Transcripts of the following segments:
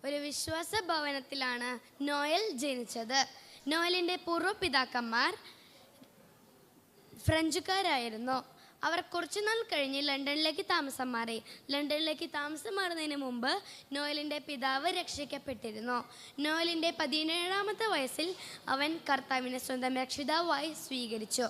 ഒരു വിശ്വാസ ഭവനത്തിലാണ് നോയൽ ജനിച്ചത്. നോയലിൻ്റെ പൂർവ്വപിതാക്കന്മാർ ഫ്രഞ്ചുകാരായിരുന്നു. അവർ കുറച്ചുനാൾ കഴിഞ്ഞ് ലണ്ടനിലേക്ക് താമസം മാറി. ലണ്ടനിലേക്ക് താമസം മാറുന്നതിന് മുമ്പ് നോയലിൻ്റെ പിതാവ് രക്ഷിക്കപ്പെട്ടിരുന്നു. നോയലിൻ്റെ 17-ാമത്തെ വയസ്സിൽ അവൻ കർത്താവിനെ സ്വന്തം രക്ഷിതാവായി സ്വീകരിച്ചു.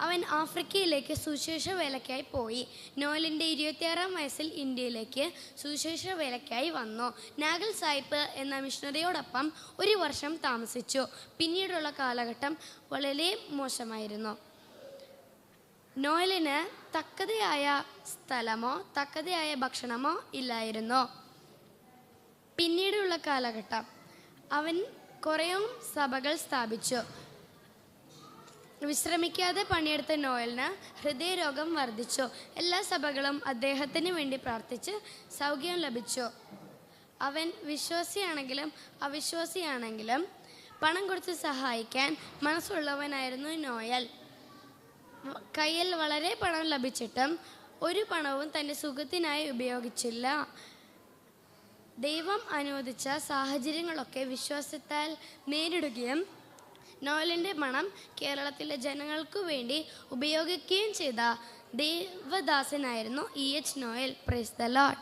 അവൻ ആഫ്രിക്കയിലേക്ക് സുവിശേഷ വേലയ്ക്കായി പോയി. നോയലിൻ്റെ 26-ാം വയസ്സിൽ ഇന്ത്യയിലേക്ക് സുവിശേഷ വേലയ്ക്കായി വന്നു. നാഗൽ സാഹിബ് എന്ന മിഷണറിയോടൊപ്പം 1 വർഷം താമസിച്ചു. പിന്നീടുള്ള കാലഘട്ടം വളരെ മോശമായിരുന്നു. നോയലിന് തക്കതയായ സ്ഥലമോ തക്കതയായ ഭക്ഷണമോ ഇല്ലായിരുന്നു. പിന്നീടുള്ള കാലഘട്ടം അവൻ കുറേയും സഭകൾ സ്ഥാപിച്ചു. വിശ്രമിക്കാതെ പണിയെടുത്ത നോയലിന് ഹൃദയരോഗം വർദ്ധിച്ചു. എല്ലാ സഭകളും അദ്ദേഹത്തിന് വേണ്ടി പ്രാർത്ഥിച്ച് സൗഖ്യം ലഭിച്ചു. അവൻ വിശ്വാസിയാണെങ്കിലും അവിശ്വാസിയാണെങ്കിലും പണം കൊടുത്ത് സഹായിക്കാൻ മനസ്സുള്ളവനായിരുന്നു നോയൽ. കയ്യിൽ വളരെ പണം ലഭിച്ചിട്ടും ഒരു പണവും തൻ്റെ സുഖത്തിനായി ഉപയോഗിച്ചില്ല. ദൈവം അനുവദിച്ച സാഹചര്യങ്ങളൊക്കെ വിശ്വാസത്താൽ നേരിടുകയും നോയലിൻ്റെ പണം കേരളത്തിലെ ജനങ്ങൾക്കു വേണ്ടി ഉപയോഗിക്കുകയും ചെയ്ത ദൈവദാസനായിരുന്നു E.H. Noel. Praise the Lord.